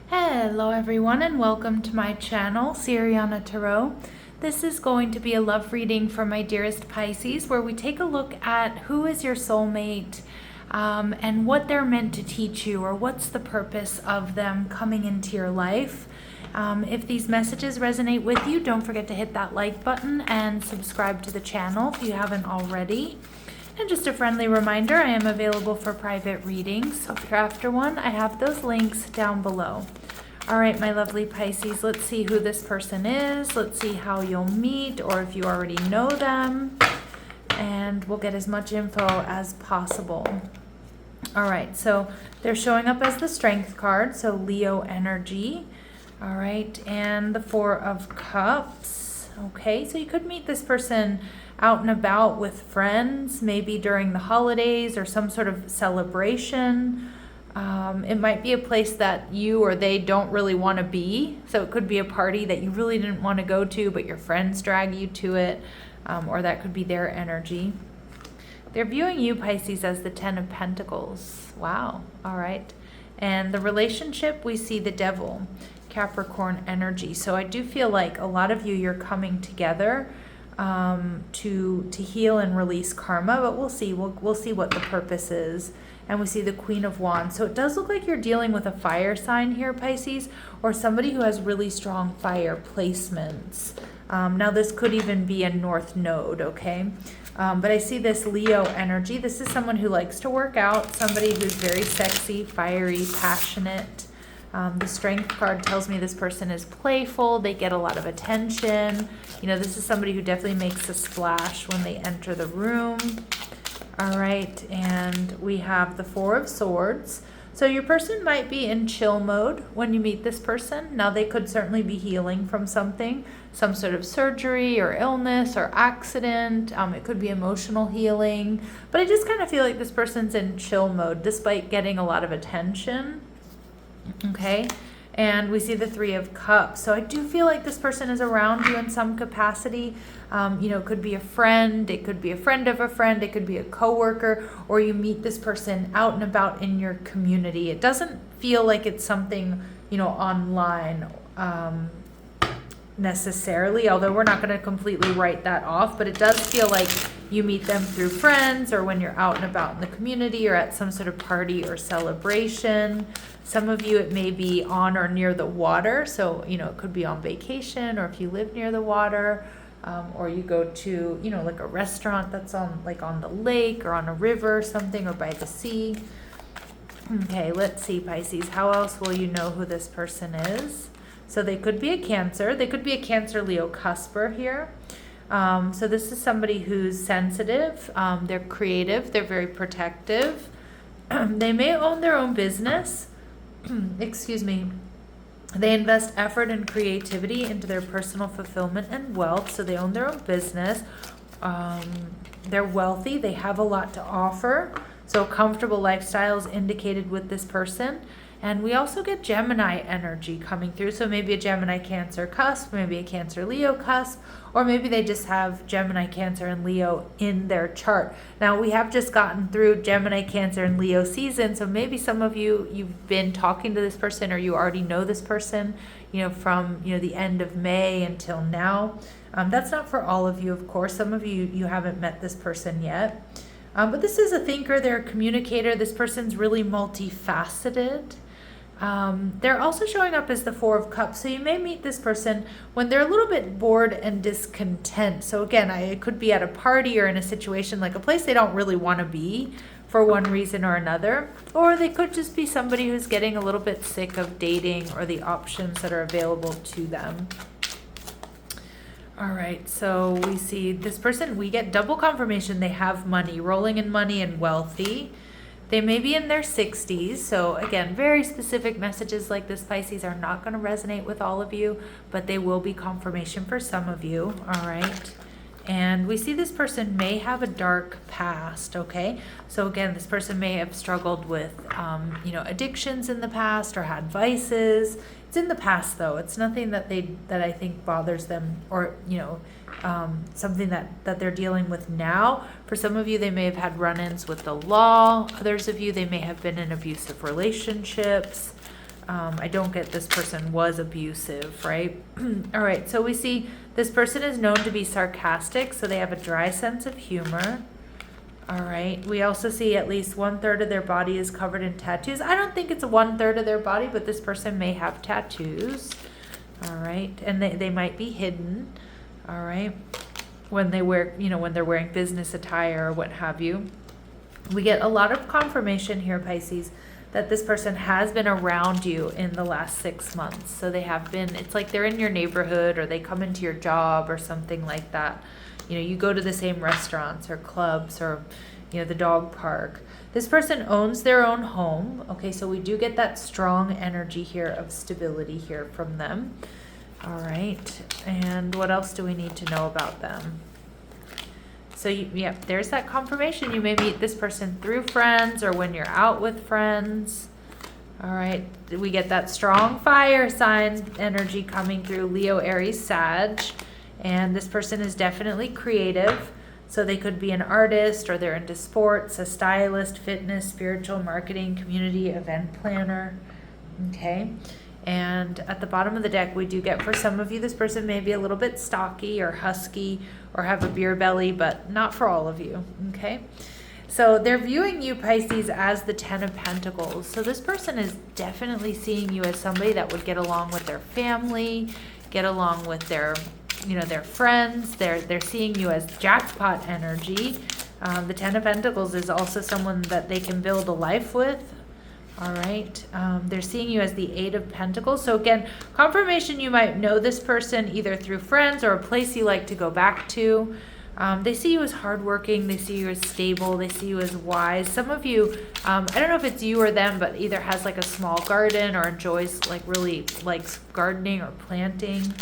Hello everyone and welcome to my channel, Siriana Tarot. This is going to be a love reading for my dearest Pisces where we take a look at who is your soulmate and what they're meant to teach you, or what's the purpose of them coming into your life. If these messages resonate with you, don't forget to hit that like button and subscribe to the channel if you haven't already. And just a friendly reminder, I am available for private readings, so if you're after one, I have those links down below. All right, my lovely Pisces, let's see who this person is. Let's see how you'll meet, or if you already know them. And we'll get as much info as possible. All right, so they're showing up as the Strength card, so Leo energy. All right, and the Four of Cups. Okay, so you could meet this person out and about with friends, maybe during the holidays or some sort of celebration. It might be a place that you or they don't really want to be. So it could be a party that you really didn't want to go to, but your friends drag you to it, or that could be their energy. They're viewing you, Pisces, as the Ten of Pentacles. Wow. All right. And the relationship, we see the Devil, Capricorn energy. So I do feel like a lot of you're coming together to heal and release karma, but we'll see. We'll see what the purpose is. And we see the Queen of Wands. So it does look like you're dealing with a fire sign here, Pisces, or somebody who has really strong fire placements. Now this could even be a North Node, okay? But I see this Leo energy. This is someone who likes to work out, somebody who's very sexy, fiery, passionate. The Strength card tells me this person is playful. They get a lot of attention. You know, this is somebody who definitely makes a splash when they enter the room. All right, and we have the Four of Swords. So your person might be in chill mode when you meet this person. Now they could certainly be healing from something, some sort of surgery or illness or accident. It could be emotional healing. But I just kind of feel like this person's in chill mode despite getting a lot of attention. Okay, and we see the Three of Cups. So I do feel like this person is around you in some capacity. You know, it could be a friend, it could be a friend of a friend, it could be a coworker, or you meet this person out and about in your community. It doesn't feel like it's something, you know, online necessarily, although we're not going to completely write that off, but it does feel like you meet them through friends or when you're out and about in the community or at some sort of party or celebration. Some of you, it may be on or near the water, so, you know, it could be on vacation, or if you live near the water, or you go to, you know, like a restaurant that's on, like on the lake or on a river or something, or by the sea. Okay, let's see, Pisces, how else will you know who this person is? So they could be a Cancer. They could be a Cancer Leo cusper here. So this is somebody who's sensitive. They're creative. They're very protective. They may own their own business. Excuse me. They invest effort and creativity into their personal fulfillment and wealth. So they own their own business. They're wealthy. They have a lot to offer. So comfortable lifestyle is indicated with this person. And we also get Gemini energy coming through. So maybe a Gemini Cancer cusp, maybe a Cancer Leo cusp, or maybe they just have Gemini, Cancer, and Leo in their chart. Now we have just gotten through Gemini, Cancer, and Leo season. So maybe some of you, you've been talking to this person, or you already know this person, you know, from, you know, the end of May until now. That's not for all of you, of course. Some of you, you haven't met this person yet. But this is a thinker, they're a communicator. This person's really multifaceted. They're also showing up as the Four of Cups. So you may meet this person when they're a little bit bored and discontent. So again, it could be at a party or in a situation, like a place they don't really want to be for one reason or another. Or they could just be somebody who's getting a little bit sick of dating or the options that are available to them. All right, so we see this person, we get double confirmation they have money, rolling in money and wealthy. They may be in their 60s, so again, very specific messages like this, Pisces, are not going to resonate with all of you, but they will be confirmation for some of you, all right? And we see this person may have a dark past, okay? So again, this person may have struggled with, you know, addictions in the past or had vices. It's in the past, though. It's nothing that I think bothers them, or, you know, something that they're dealing with now. For some of you, they may have had run-ins with the law. Others of you, they may have been in abusive relationships. I don't get this person was abusive, right? All right, so we see this person is known to be sarcastic, so they have a dry sense of humor. All right, we also see at least 1/3 of their body is covered in tattoos. I don't think it's 1/3 of their body, but this person may have tattoos. All right, and they might be hidden. All right, when they wear, when they're wearing business attire or what have you. We get a lot of confirmation here, Pisces, that this person has been around you in the last 6 months. So they have been, it's like they're in your neighborhood or they come into your job or something like that. You go to the same restaurants or clubs or, the dog park. This person owns their own home. Okay, so we do get that strong energy here of stability here from them. All right, and what else do we need to know about them? So, there's that confirmation. You may meet this person through friends or when you're out with friends. All right, we get that strong fire sign energy coming through Leo, Aries, Sag. And this person is definitely creative. So they could be an artist or they're into sports, a stylist, fitness, spiritual, marketing, community, event planner. Okay. And at the bottom of the deck, we do get, for some of you, this person may be a little bit stocky or husky or have a beer belly, but not for all of you, okay? So they're viewing you, Pisces, as the 10 of Pentacles. So this person is definitely seeing you as somebody that would get along with their family, get along with their friends. They're seeing you as jackpot energy. The 10 of Pentacles is also someone that they can build a life with. All right. They're seeing you as the 8 of Pentacles. So again, confirmation you might know this person either through friends or a place you like to go back to. They see you as hardworking. They see you as stable. They see you as wise. Some of you, I don't know if it's you or them, but either has like a small garden or enjoys really likes gardening or planting.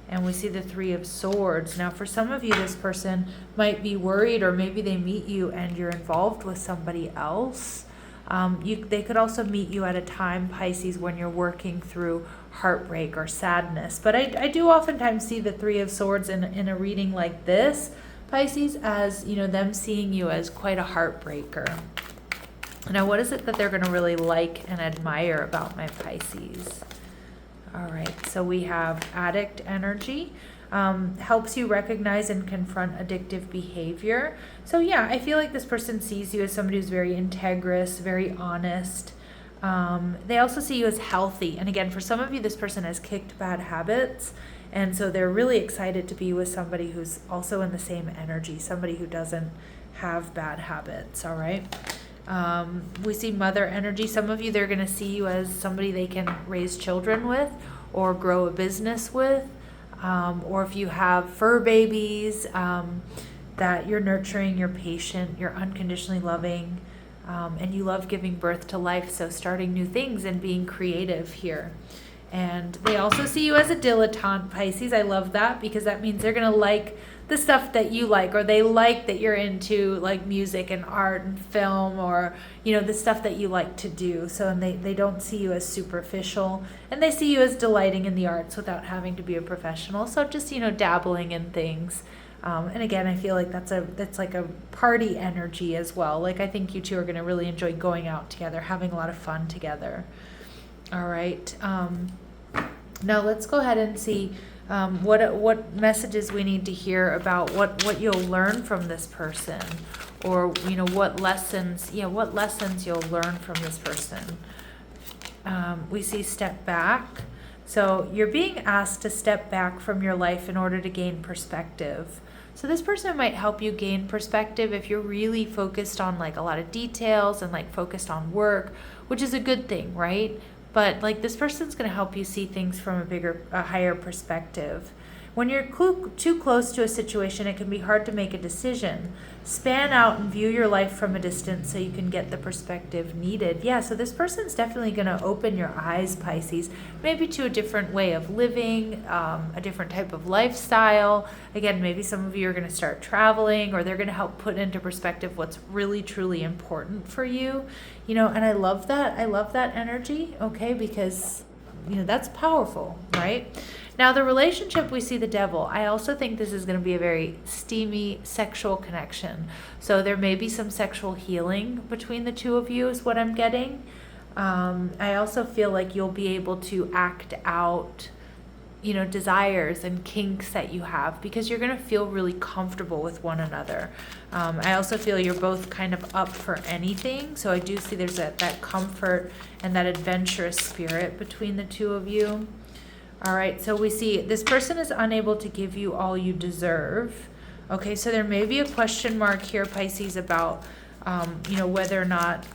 And we see the 3 of Swords. Now, for some of you, this person might be worried, or maybe they meet you and you're involved with somebody else. They could also meet you at a time, Pisces, when you're working through heartbreak or sadness. But I do oftentimes see the 3 of Swords in a reading like this, Pisces, as them seeing you as quite a heartbreaker. Now, what is it that they're going to really like and admire about my Pisces? All right, so we have addict energy. Helps you recognize and confront addictive behavior. So yeah, I feel like this person sees you as somebody who's very integrous, very honest. They also see you as healthy. And again, for some of you, this person has kicked bad habits. And so they're really excited to be with somebody who's also in the same energy, somebody who doesn't have bad habits, all right? We see mother energy. Some of you, they're going to see you as somebody they can raise children with or grow a business with. Or if you have fur babies, that you're nurturing, you're patient, you're unconditionally loving, and you love giving birth to life, so starting new things and being creative here. And they also see you as a dilettante, Pisces. I love that because that means they're going to like the stuff that you like, or they like that you're into like music and art and film, or the stuff that you like to do. So and they don't see you as superficial, and they see you as delighting in the arts without having to be a professional. So just dabbling in things. And again, I feel like that's like a party energy as well. Like I think you two are going to really enjoy going out together, having a lot of fun together. All right. Now let's go ahead and see what messages we need to hear about what you'll learn from this person, or what lessons you'll learn from this person. We see step back. So you're being asked to step back from your life in order to gain perspective. So this person might help you gain perspective if you're really focused on like a lot of details and like focused on work, which is a good thing, right? But like this person's going to help you see things from a higher perspective. When you're too close to a situation, it can be hard to make a decision. Span out and view your life from a distance so you can get the perspective needed. Yeah, so this person's definitely going to open your eyes, Pisces, maybe to a different way of living, a different type of lifestyle. Again, maybe some of you are going to start traveling, or they're going to help put into perspective what's really, truly important for you. And I love that. I love that energy, okay, because, that's powerful, right? Now, the relationship, we see the Devil. I also think this is going to be a very steamy sexual connection. So there may be some sexual healing between the two of you is what I'm getting. I also feel like you'll be able to act out, you know, desires and kinks that you have, because you're going to feel really comfortable with one another. I also feel you're both kind of up for anything. So I do see there's that comfort and that adventurous spirit between the two of you. All right, so we see this person is unable to give you all you deserve. Okay, so there may be a question mark here, Pisces, about, you know, whether or not,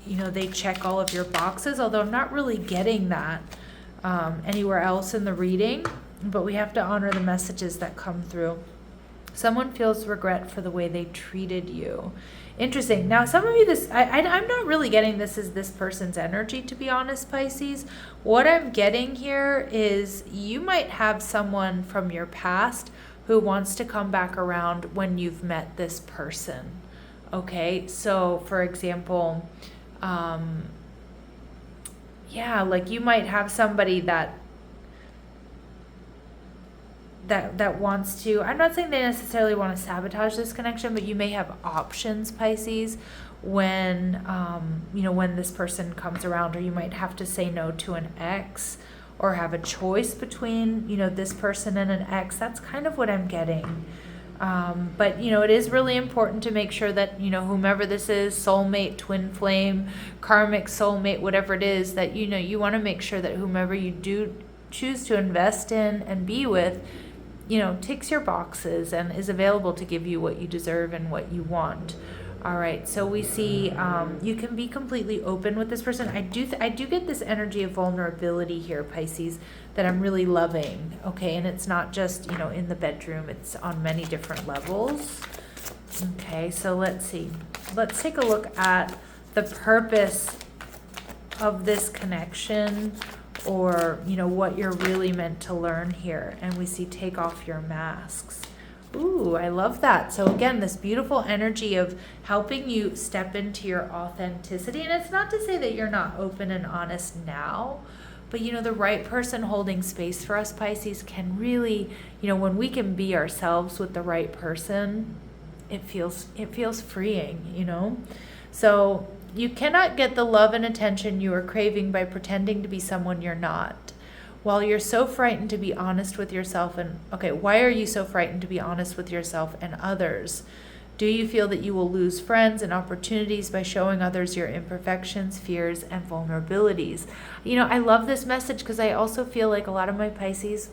you know, they check all of your boxes, although I'm not really getting that anywhere else in the reading, but we have to honor the messages that come through. Someone feels regret for the way they treated you. Interesting. Now, some of you, I'm not really getting this as this person's energy, to be honest, Pisces. What I'm getting here is you might have someone from your past who wants to come back around when you've met this person. Okay, so for example, yeah, like you might have somebody that wants to, I'm not saying they necessarily want to sabotage this connection, but you may have options, Pisces, when, you know, when this person comes around, or you might have to say no to an ex, or have a choice between, you know, this person and an ex. That's kind of what I'm getting. But, you know, it is really important to make sure that, you know, whomever this is, soulmate, twin flame, karmic soulmate, whatever it is, that, you know, you want to make sure that whomever you do choose to invest in and be with, you know, ticks your boxes and is available to give you what you deserve and what you want. All right, so we see you can be completely open with this person. I do get this energy of vulnerability here, Pisces, that I'm really loving. Okay, and it's not just, you know, in the bedroom. It's on many different levels. Okay, so let's see. Let's take a look at the purpose of this connection, or, you know, what you're really meant to learn here. And we see take off your masks. Ooh, I love that. So again, this beautiful energy of helping you step into your authenticity. And it's not to say that you're not open and honest now, but, you know, the right person holding space for us, Pisces, can really, you know, when we can be ourselves with the right person, it feels freeing, you know? So you cannot get the love and attention you are craving by pretending to be someone you're not. While you're so frightened to be honest with yourself and, okay, why are you so frightened to be honest with yourself and others? Do you feel that you will lose friends and opportunities by showing others your imperfections, fears, and vulnerabilities? You know, I love this message because I also feel like a lot of my Pisces,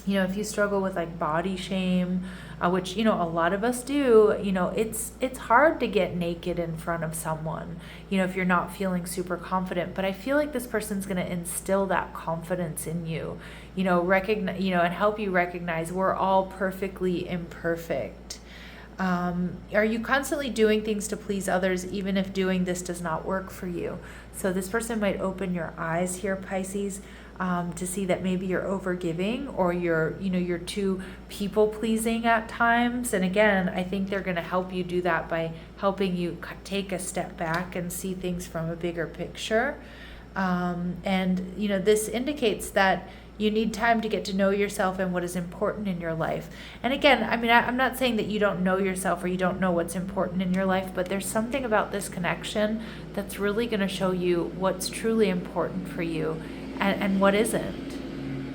you know, if you struggle with like body shame, which, you know, a lot of us do, you know, it's hard to get naked in front of someone, you know, if you're not feeling super confident. But I feel like this person's going to instill that confidence in you, you know, recognize, you know, and help you recognize we're all perfectly imperfect. Are you constantly doing things to please others, even if doing this does not work for you? So this person might open your eyes here, Pisces, to see that maybe you're overgiving, or you're too people pleasing at times. And again, I think they're going to help you do that by helping you take a step back and see things from a bigger picture. And, you know, this indicates that you need time to get to know yourself and what is important in your life. And again, I mean, I'm not saying that you don't know yourself or you don't know what's important in your life, but there's something about this connection that's really going to show you what's truly important for you and what isn't.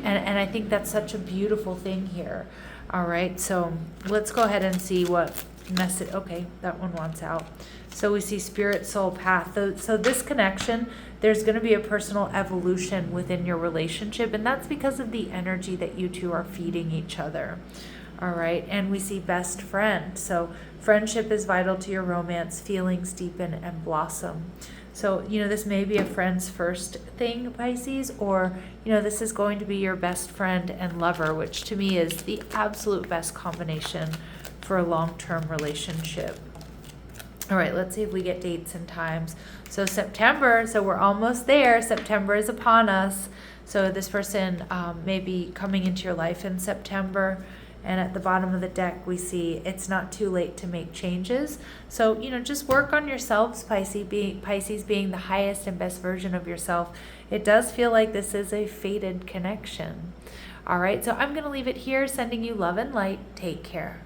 And I think that's such a beautiful thing here. All right, so let's go ahead and see what message. Okay, that one wants out. So we see spirit, soul, path. So this connection, there's going to be a personal evolution within your relationship, and that's because of the energy that you two are feeding each other. All right, and we see best friend. So friendship is vital to your romance. Feelings deepen and blossom. So, you know, this may be a friend's first thing, Pisces, or, you know, this is going to be your best friend and lover, which to me is the absolute best combination for a long-term relationship. All right, let's see if we get dates and times. So September, so we're almost there. September is upon us. So this person may be coming into your life in September. And at the bottom of the deck, we see it's not too late to make changes. So, you know, just work on yourselves, Pisces being the highest and best version of yourself. It does feel like this is a fated connection. All right, so I'm going to leave it here, sending you love and light. Take care.